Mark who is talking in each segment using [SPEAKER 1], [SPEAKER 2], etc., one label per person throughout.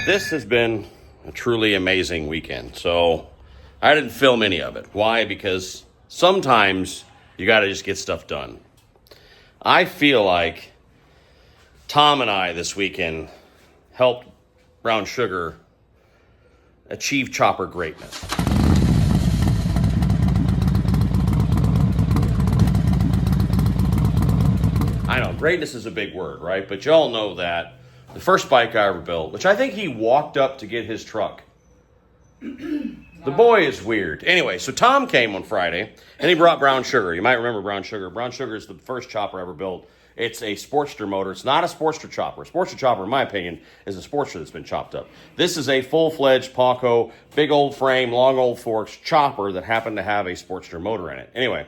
[SPEAKER 1] This has been a truly amazing weekend. So I didn't film any of it. Why? Because sometimes you got to just get stuff done. I feel like Thom and I this weekend helped Brown Sugar achieve chopper greatness. I know, greatness is a big word, right? But y'all know that the first bike I ever built, which I think he walked up to get his truck. The boy is weird. Anyway, so Thom came on Friday, and he brought Brown Sugar. You might remember Brown Sugar. Brown Sugar is the first chopper I ever built. It's a Sportster motor. It's not a Sportster Chopper. A Sportster Chopper, in my opinion, is a Sportster that's been chopped up. This is a full-fledged Paco, big old frame, long old forks chopper that happened to have a Sportster motor in it. Anyway,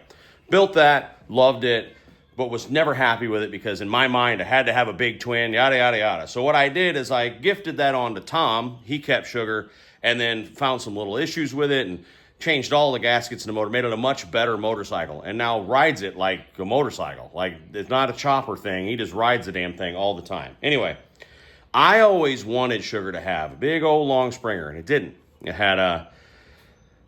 [SPEAKER 1] built that, loved it, but was never happy with it because in my mind I had to have a big twin, yada, yada, yada. So what I did is I gifted that on to Thom. He kept Sugar and then found some little issues with it and changed all the gaskets in the motor, made it a much better motorcycle, and now rides it like a motorcycle. Like, it's not a chopper thing. He just rides the damn thing all the time. Anyway, I always wanted Sugar to have a big old long Springer, and it didn't. It had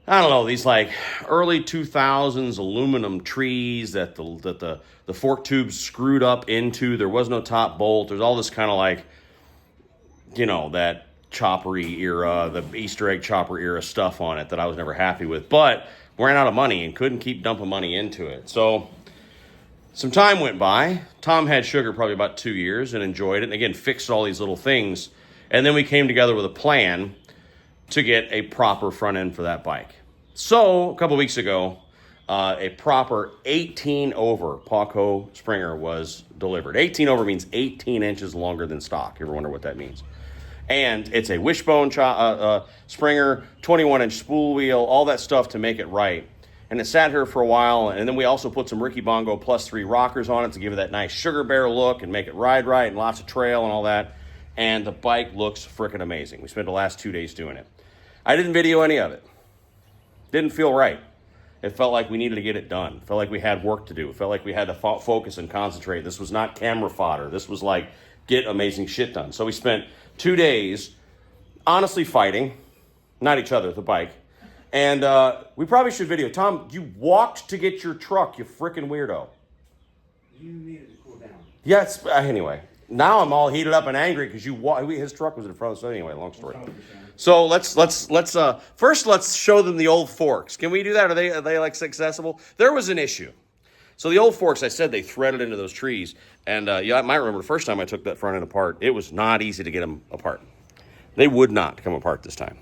[SPEAKER 1] I don't know, these like early 2000s aluminum trees that the fork tubes screwed up into. There was no top bolt. There's all this kind of like, you know, that choppery era, the Easter egg chopper era stuff on it that I was never happy with, but ran out of money and couldn't keep dumping money into it. So some time went by. Thom had Sugar probably about 2 years and enjoyed it, and again fixed all these little things, and then we came together with a plan to get a proper front end for that bike. So a couple weeks ago, a proper 18 over Paco Springer was delivered. 18 over means 18 inches longer than stock. You ever wonder what that means? And it's a Wishbone Springer, 21-inch spool wheel, all that stuff to make it right. And it sat here for a while, and then we also put some Ricky Bongo +3 rockers on it to give it that nice Sugar Bear look and make it ride right and lots of trail and all that. And the bike looks freaking amazing. We spent the last 2 days doing it. I didn't video any of it. Didn't feel right. It felt like we needed to get it done. It felt like we had work to do. It felt like we had to focus and concentrate. This was not camera fodder. This was like, get amazing shit done. So we spent 2 days honestly fighting, not each other, the bike. And we probably should video. Thom, you walked to get your truck, you freaking weirdo.
[SPEAKER 2] You needed to cool down.
[SPEAKER 1] Yes, anyway. Now I'm all heated up and angry because his truck was in front of us. So anyway, long story. So let's first let's show them the old forks. Can we do that? Are they like accessible? There was an issue. So the old forks, I said they threaded into those trees, and I might remember the first time I took that front end apart, it was not easy to get them apart. They would not come apart this time.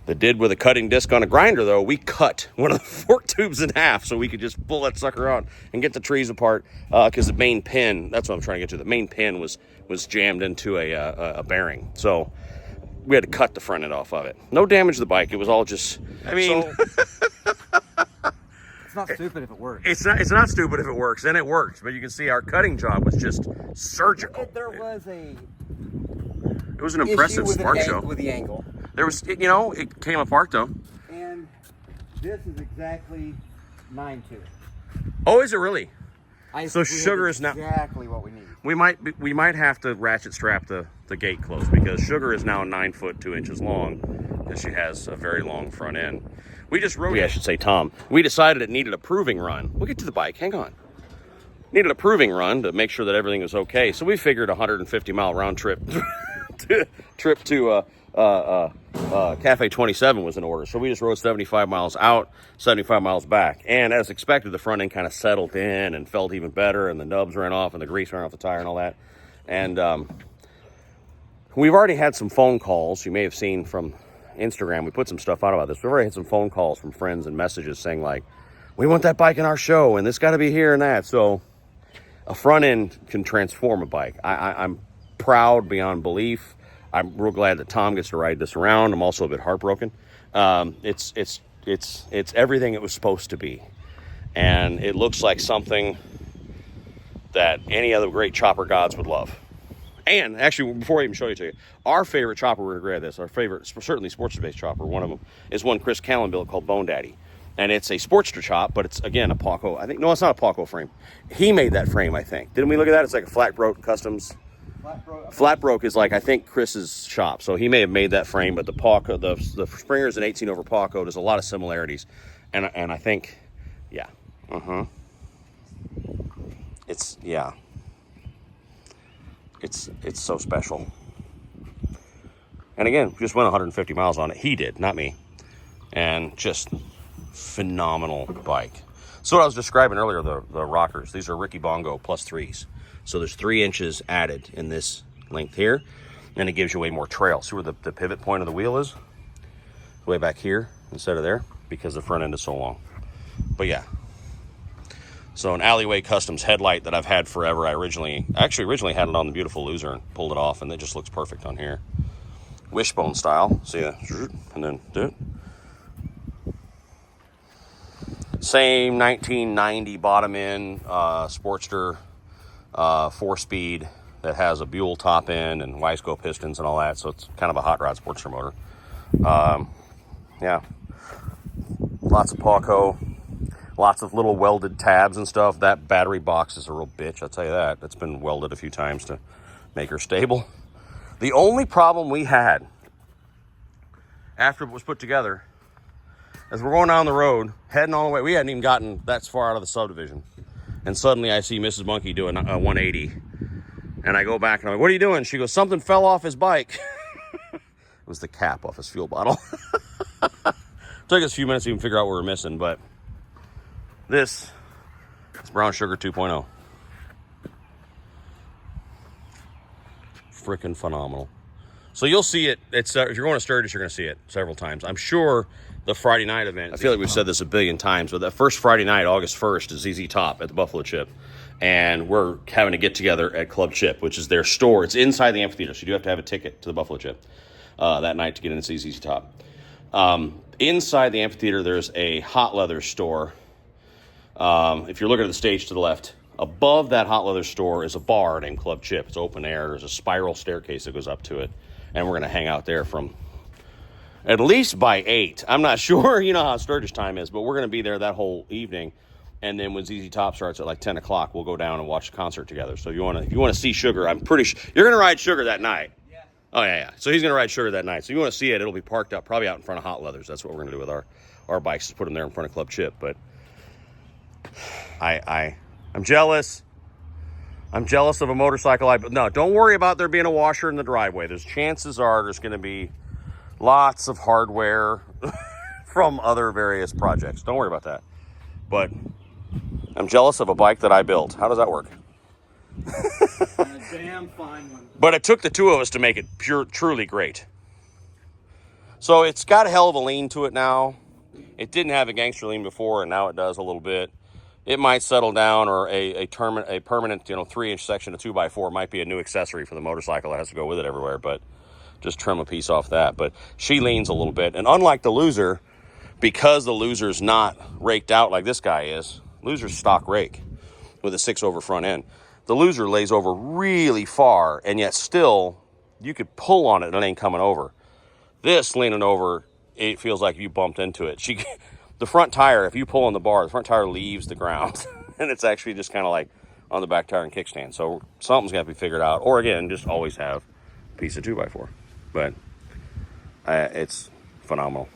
[SPEAKER 1] They did with a cutting disc on a grinder, though. We cut one of the fork tubes in half so we could just pull that sucker out and get the trees apart because the main pin, that's what I'm trying to get to, the main pin was jammed into a bearing. So we had to cut the front end off of it. No damage to the bike. It was all just, I mean...
[SPEAKER 2] It's not stupid if it works.
[SPEAKER 1] It's not stupid if it works, and it works. But you can see our cutting job was just surgical.
[SPEAKER 2] There was
[SPEAKER 1] it was an impressive spark show.
[SPEAKER 2] With the angle.
[SPEAKER 1] There was, it came apart though.
[SPEAKER 2] And this is exactly 9.2.
[SPEAKER 1] Oh, is it really? So
[SPEAKER 2] think
[SPEAKER 1] Sugar is now
[SPEAKER 2] exactly what we need.
[SPEAKER 1] We might have to ratchet strap the gate close because Sugar is now 9 foot 2 inches long because she has a very long front end. We just rode. I should say, Thom. We decided it needed a proving run. We'll get to the bike. Hang on. Needed a proving run to make sure that everything was okay. So we figured a 150-mile round trip to Cafe 27 was in order. So we just rode 75 miles out, 75 miles back. And as expected, the front end kind of settled in and felt even better, and the nubs ran off and the grease ran off the tire and all that. And we've already had some phone calls. You may have seen from Instagram. We put some stuff out about this. We've already had some phone calls from friends and messages saying like, we want that bike in our show and this got to be here and that. So a front end can transform a bike. I'm proud beyond belief. I'm real glad that Thom gets to ride this around. I'm also a bit heartbroken. It's everything it was supposed to be. And it looks like something that any other great chopper gods would love. And actually, before I even show you to you, our favorite chopper, we're going to grab this, our favorite, certainly Sportster-based chopper, one of them, is one Chris Callan built called Bone Daddy. And it's a Sportster chop, but it's, again, a Paco. No, it's not a Paco frame. He made that frame, I think. Didn't we look at that? It's like a flat broke customs. Flat broke is like, I think, Chris's shop. So he may have made that frame, but the Paco, the Springer's an 18 over Paco. There's a lot of similarities. And I think, yeah. It's, yeah. It's so special. And again, we just went 150 miles on it. He did, not me. And just phenomenal bike. So what I was describing earlier, the rockers, these are Ricky Bongo plus 3s. So there's 3 inches added in this length here, and it gives you way more trail. See where the pivot point of the wheel is? Way back here instead of there, because the front end is so long. But yeah. So an Alleyway Customs headlight that I've had forever. I originally had it on the beautiful Loser and pulled it off, and it just looks perfect on here. Wishbone style. See that? And then do it. Same 1990 bottom end Sportster 4-speed that has a Buell top end and Wiseco pistons and all that. So it's kind of a hot rod Sportster motor. Yeah. Lots of Paco. Lots of little welded tabs and stuff. That battery box is a real bitch, I'll tell you that. It's been welded a few times to make her stable. The only problem we had after it was put together, as we're going down the road, heading all the way, we hadn't even gotten that far out of the subdivision. And suddenly I see Mrs. Monkey doing a 180. And I go back and I'm like, what are you doing? She goes, something fell off his bike. It was the cap off his fuel bottle. Took us a few minutes to even figure out what we were missing, but this is Brown Sugar 2.0. Freaking phenomenal. So you'll see it. It's if you're going to Sturgis, you're going to see it several times. I'm sure the Friday night event. I feel like we've said this a billion times, but that first Friday night, August 1st, is ZZTop at the Buffalo Chip. And we're having to get together at Club Chip, which is their store. It's inside the amphitheater, so you do have to have a ticket to the Buffalo Chip that night to get in and see ZZTop. Inside the amphitheater, there's a hot leather store. If you're looking at the stage to the left, above that hot leather store is a bar named Club Chip. It's open air. There's a spiral staircase that goes up to it. And we're going to hang out there from at least by 8. I'm not sure, you know how Sturgis time is, but we're going to be there that whole evening. And then when ZZTop starts at like 10 o'clock, we'll go down and watch the concert together. So if you want to see Sugar, I'm pretty sure you're going to ride Sugar that night. Yeah. Oh, yeah. So he's going to ride Sugar that night. So you want to see it, it'll be parked up probably out in front of Hot Leathers. That's what we're going to do with our bikes, is put them there in front of Club Chip. But I'm jealous. I'm jealous of a motorcycle. No, don't worry about there being a washer in the driveway. Chances are there's going to be lots of hardware from other various projects. Don't worry about that. But I'm jealous of a bike that I built. How does that work?
[SPEAKER 2] A damn fine one.
[SPEAKER 1] But it took the two of us to make it truly great. So it's got a hell of a lean to it now. It didn't have a gangster lean before, and now it does a little bit. It might settle down, or a permanent 3-inch section of 2x4 might be a new accessory for the motorcycle that has to go with it everywhere, but just trim a piece off that. But she leans a little bit, and unlike the Loser, because the Loser's not raked out like this guy is, Loser's stock rake with a 6-over front end. The Loser lays over really far, and yet still, you could pull on it and it ain't coming over. This leaning over, it feels like you bumped into it. The front tire, if you pull on the bar, the front tire leaves the ground. And it's actually just kind of like on the back tire and kickstand. So something's got to be figured out. Or again, just always have a piece of 2x4. But it's phenomenal.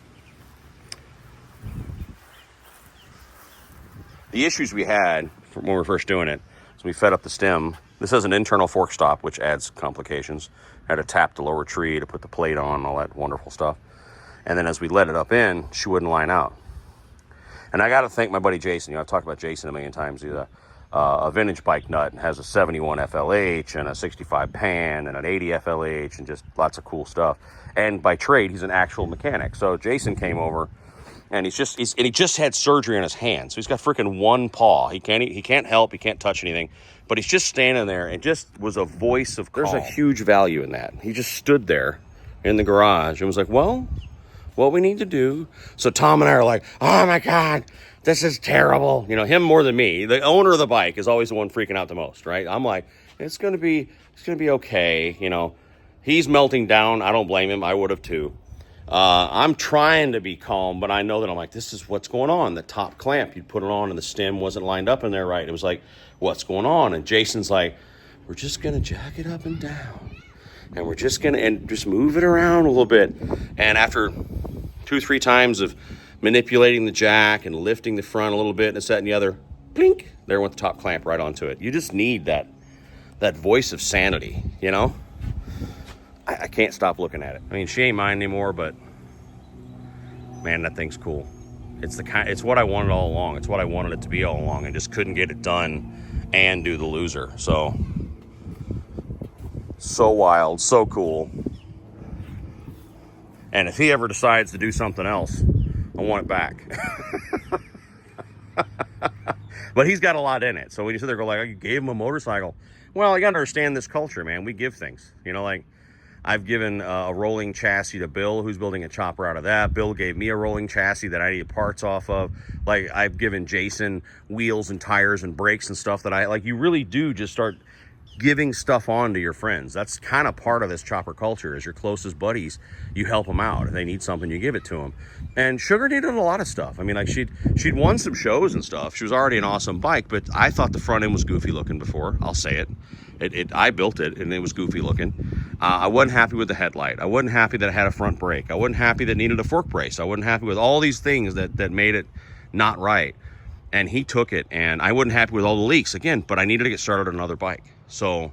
[SPEAKER 1] The issues we had when we were first doing it is we fed up the stem. This has an internal fork stop, which adds complications. I had to tap the lower tree to put the plate on, all that wonderful stuff. And then as we let it up in, she wouldn't line out. And I got to thank my buddy Jason. I've talked about Jason a million times. He's a vintage bike nut and has a 71 FLH and a 65 Pan and an 80 FLH and just lots of cool stuff. And by trade, he's an actual mechanic. So Jason came over, and he just had surgery on his hand. So he's got freaking one paw. He can't help. He can't touch anything. But he's just standing there and just was a voice of calm. There's a huge value in that. He just stood there in the garage and was like, well, what we need to do. So Thom and I are like, oh my God, this is terrible. You know, him more than me. The owner of the bike is always the one freaking out the most, right? I'm like, it's gonna be okay. You know, he's melting down. I don't blame him. I would have too. I'm trying to be calm, but I know that I'm like, this is what's going on. The top clamp, you'd put it on and the stem wasn't lined up in there right. It was like, what's going on? And Jason's like, we're just going to jack it up and down. And we're just going to just move it around a little bit. And after 2-3 times of manipulating the jack and lifting the front a little bit and this, that, and the other, blink, there went the top clamp right onto it. You just need that voice of sanity, you know? I can't stop looking at it. I mean, she ain't mine anymore, but man, that thing's cool. It's what I wanted all along. It's what I wanted it to be all along. I just couldn't get it done and do the loser. So wild, so cool. And if he ever decides to do something else, I want it back. But he's got a lot in it. So when you sit there and go like, oh, you gave him a motorcycle. Well, you got to understand this culture, man. We give things, you know, like I've given a rolling chassis to Bill, who's building a chopper out of that. Bill gave me a rolling chassis that I need parts off of. Like, I've given Jason wheels and tires and brakes and stuff that like, you really do just start giving stuff on to your friends. That's kind of part of this chopper culture. Is your closest buddies, you help them out. If they need something, you give it to them. And Sugar needed a lot of stuff. I mean, like she'd won some shows and stuff. She was already an awesome bike, but I thought the front end was goofy looking before. I'll say it. I built it and it was goofy looking. I wasn't happy with the headlight. I wasn't happy that it had a front brake. I wasn't happy that it needed a fork brace. I wasn't happy with all these things that made it not right. And he took it, and I wasn't happy with all the leaks again, but I needed to get started on another bike. So,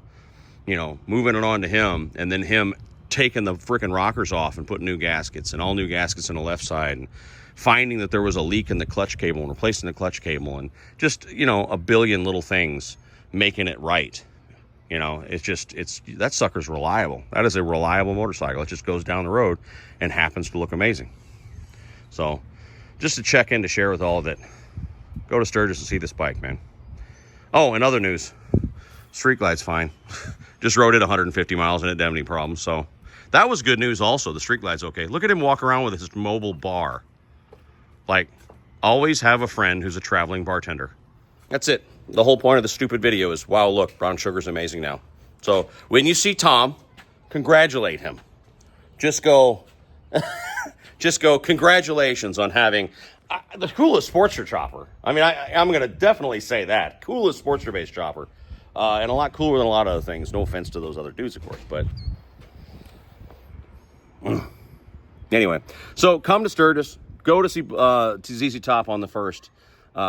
[SPEAKER 1] you know, moving it on to him, and then him taking the freaking rockers off and putting new gaskets and all new gaskets on the left side, and finding that there was a leak in the clutch cable and replacing the clutch cable, and just, you know, a billion little things making it right. You know, that sucker's reliable. That is a reliable motorcycle. It just goes down the road and happens to look amazing. So just to check in to share with all of it, go to Sturgis and see this bike, man. Oh, and other news, Street Glide's fine. Just rode it 150 miles and it didn't have any problems. So that was good news also. The Street Glide's okay. Look at him walk around with his mobile bar. Like, always have a friend who's a traveling bartender. That's it. The whole point of the stupid video is, wow, look, Brown Sugar's amazing now. So when you see Thom, congratulate him. Just go, congratulations on having the coolest Sportster chopper. I mean, I'm going to definitely say that. Coolest Sportster-based chopper. And a lot cooler than a lot of other things. No offense to those other dudes, of course, but anyway. So come to Sturgis. Go to see ZZTop on the 1st.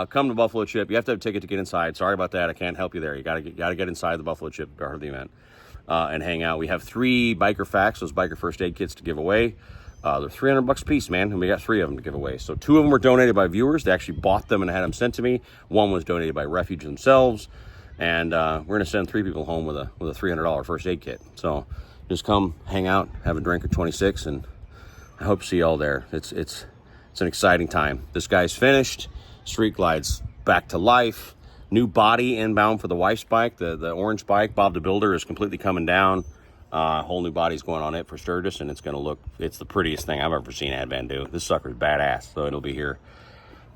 [SPEAKER 1] Come to Buffalo Chip. You have to have a ticket to get inside. Sorry about that. I can't help you there. You got to get inside the Buffalo Chip part of the event and hang out. We have 3 biker facts, those biker first aid kits to give away. They're $300 a piece, man, and we got 3 of them to give away. So 2 of them were donated by viewers. They actually bought them and had them sent to me. 1 was donated by Refuge themselves, and we're gonna send 3 people home with a $300 first aid kit. So just come, hang out, have a drink or 26, and I hope to see you all there. It's an exciting time. This guy's finished. Street Glide's back to life. New body inbound for the wife's bike. The orange bike, Bob the Builder, is completely coming down. Whole new body's going on it for Sturgis, and it's the prettiest thing I've ever seen Advan do. This sucker's badass, so it'll be here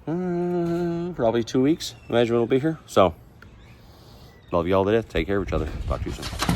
[SPEAKER 1] probably 2 weeks. Imagine it'll be here. So, love you all to death. Take care of each other. Talk to you soon.